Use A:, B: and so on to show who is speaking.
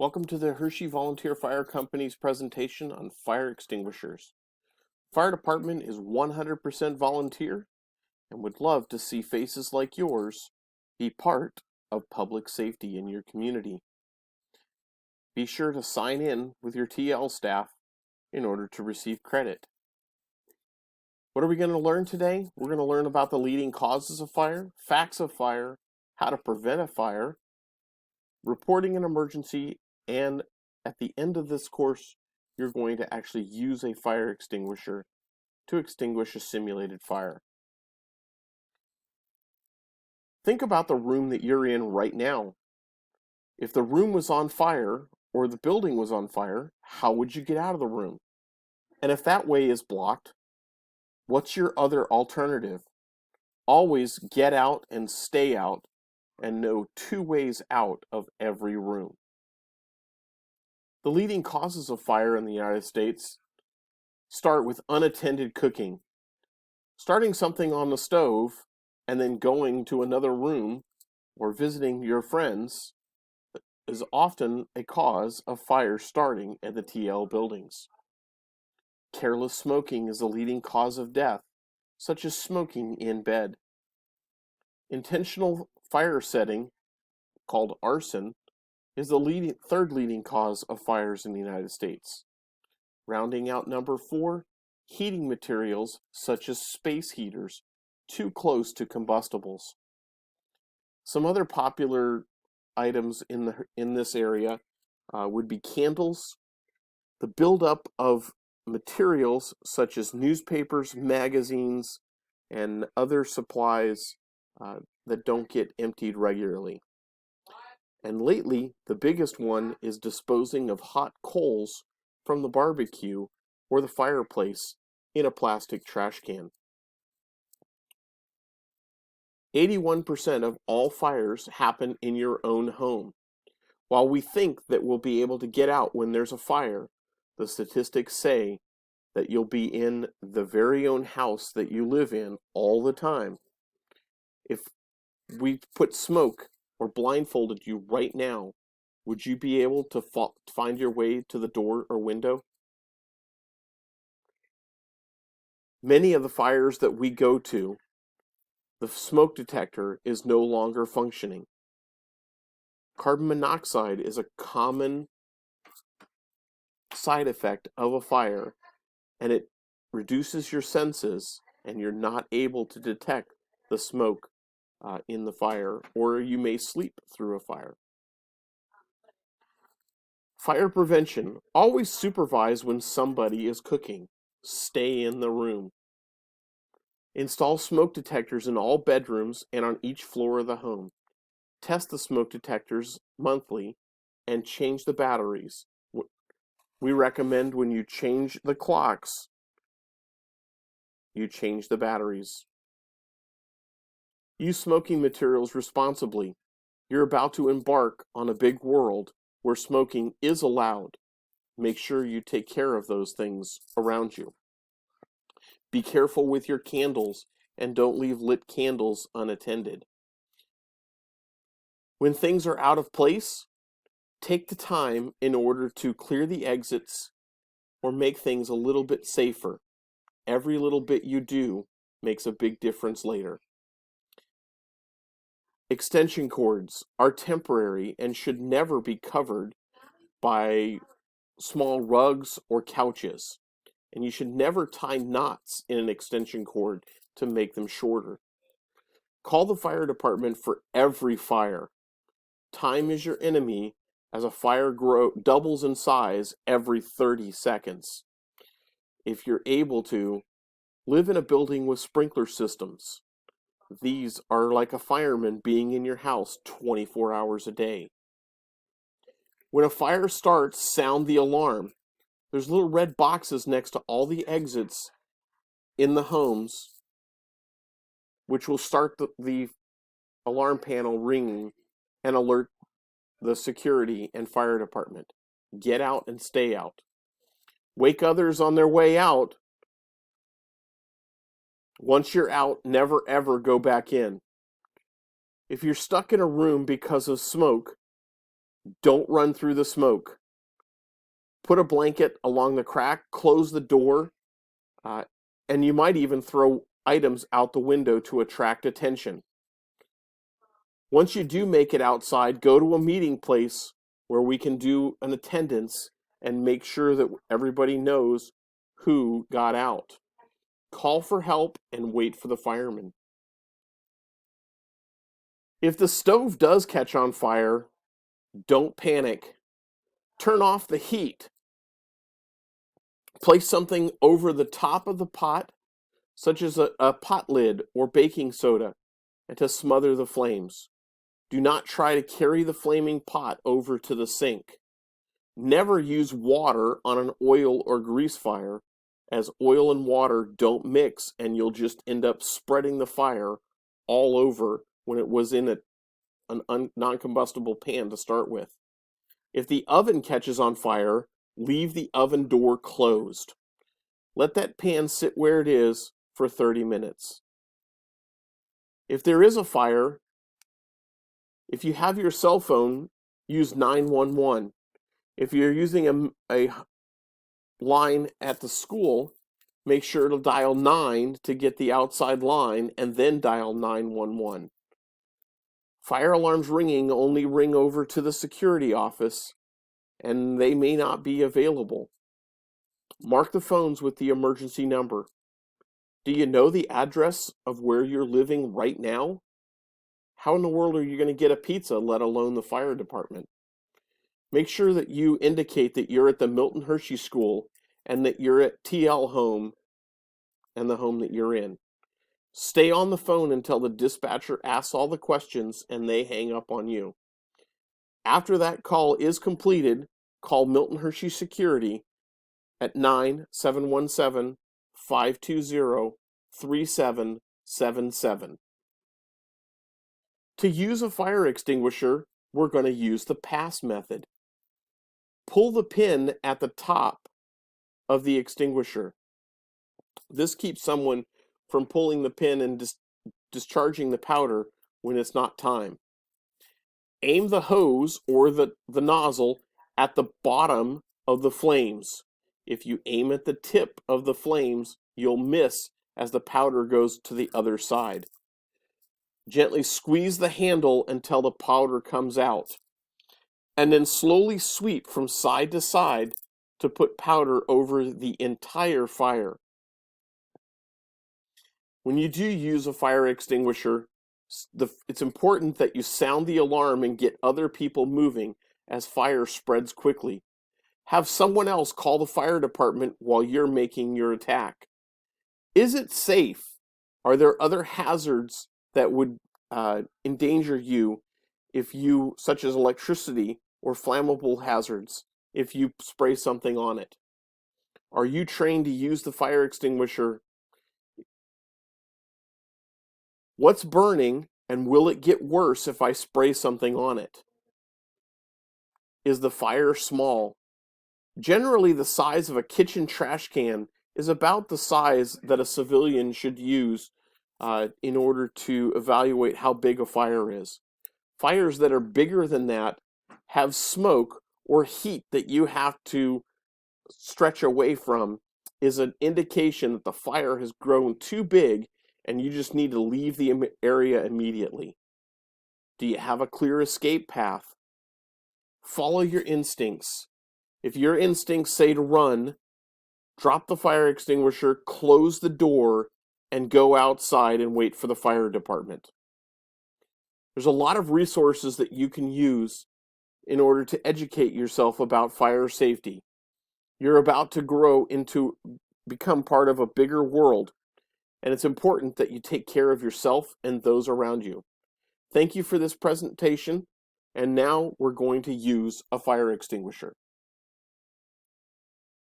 A: Welcome to the Hershey Volunteer Fire Company's presentation on fire extinguishers. Fire department is 100% volunteer and would love to see faces like yours be part of public safety in your community. Be sure to sign in with your TL staff in order to receive credit. What are we going to learn today? We're going to learn about the leading causes of fire, facts of fire, how to prevent a fire, reporting an emergency, and at the end of this course, you're going to actually use a fire extinguisher to extinguish a simulated fire. Think about the room that you're in right now. If the room was on fire or the building was on fire, how would you get out of the room? And if that way is blocked, what's your other alternative? Always get out and stay out and know two ways out of every room. The leading causes of fire in the United States start with unattended cooking. Starting something on the stove and then going to another room or visiting your friends is often a cause of fire starting at the TL buildings. Careless smoking is a leading cause of death, such as smoking in bed. Intentional fire setting, called arson, is the third leading cause of fires in the United States. Rounding out number 4, heating materials such as space heaters too close to combustibles. Some other popular items in this area would be candles, the buildup of materials such as newspapers, magazines, and other supplies that don't get emptied regularly. And lately, the biggest one is disposing of hot coals from the barbecue or the fireplace in a plastic trash can. 81% of all fires happen in your own home. While we think that we'll be able to get out when there's a fire, the statistics say that you'll be in the very own house that you live in all the time. If we put smoke or blindfolded you right now, would you be able to find your way to the door or window? Many of the fires that we go to, the smoke detector is no longer functioning. Carbon monoxide is a common side effect of a fire, and it reduces your senses, and you're not able to detect the smoke in the fire, or you may sleep through a fire. Fire prevention. Always supervise when somebody is cooking. Stay in the room. Install smoke detectors in all bedrooms and on each floor of the home. Test the smoke detectors monthly and change the batteries. We recommend when you change the clocks, you change the batteries. Use smoking materials responsibly. You're about to embark on a big world where smoking is allowed. Make sure you take care of those things around you. Be careful with your candles and don't leave lit candles unattended. When things are out of place, take the time in order to clear the exits or make things a little bit safer. Every little bit you do makes a big difference later. Extension cords are temporary and should never be covered by small rugs or couches. And you should never tie knots in an extension cord to make them shorter. Call the fire department for every fire. Time is your enemy as a fire doubles in size every 30 seconds. If you're able to, live in a building with sprinkler systems. These are like a fireman being in your house 24 hours a day. When a fire starts, sound the alarm. There's little red boxes next to all the exits in the homes, which will start the alarm panel ringing and alert the security and fire department. Get out and stay out. Wake others on their way out. Once you're out, never ever go back in. If you're stuck in a room because of smoke, Don't run through the smoke. Put a blanket along the crack, close the door, uh, and you might even throw items out the window to attract attention. Once you do make it outside, go to a meeting place where we can do an attendance and make sure that everybody knows who got out. Call for help and wait for the firemen. If the stove does catch on fire, don't panic. Turn off the heat. Place something over the top of the pot, such as a pot lid or baking soda, and to smother the flames. Do not try to carry the flaming pot over to the sink. Never use water on an oil or grease fire, as oil and water don't mix and you'll just end up spreading the fire all over when it was in a non-combustible pan to start with. If the oven catches on fire, leave the oven door closed. Let that pan sit where it is for 30 minutes. If there is a fire, if you have your cell phone, use 911. If you're using a line at the school, make sure to dial 9 to get the outside line and then dial 911. Fire alarms ringing only ring over to the security office, and they may not be available. Mark the phones with the emergency number. Do you know the address of where you're living right now? How in the world are you going to get a pizza, let alone the fire department? Make sure that you indicate that you're at the Milton Hershey School and that you're at TL home and the home that you're in. Stay on the phone until the dispatcher asks all the questions and they hang up on you. After that call is completed, call Milton Hershey Security at 9-717-520-3777. To use a fire extinguisher, we're going to use the P.A.S. method. Pull the pin at the top of the extinguisher. This keeps someone from pulling the pin and discharging the powder when it's not time. Aim the hose or the nozzle at the bottom of the flames. If you aim at the tip of the flames, you'll miss as the powder goes to the other side. Gently squeeze the handle until the powder comes out, and then slowly sweep from side to side to put powder over the entire fire. When you do use a fire extinguisher, it's important that you sound the alarm and get other people moving as fire spreads quickly. Have someone else call the fire department while you're making your attack. Is it safe? Are there other hazards that would endanger you such as electricity or flammable hazards, if you spray something on it? Are you trained to use the fire extinguisher? What's burning, and will it get worse if I spray something on it? Is the fire small? Generally, the size of a kitchen trash can is about the size that a civilian should use in order to evaluate how big a fire is. Fires that are bigger than that have smoke or heat that you have to stretch away from, is an indication that the fire has grown too big and you just need to leave the area immediately. Do you have a clear escape path? Follow your instincts. If your instincts say to run, drop the fire extinguisher, close the door, and go outside and wait for the fire department. There's a lot of resources that you can use in order to educate yourself about fire safety. You're about to become part of a bigger world, and it's important that you take care of yourself and those around you. Thank you for this presentation, and now we're going to use a fire extinguisher.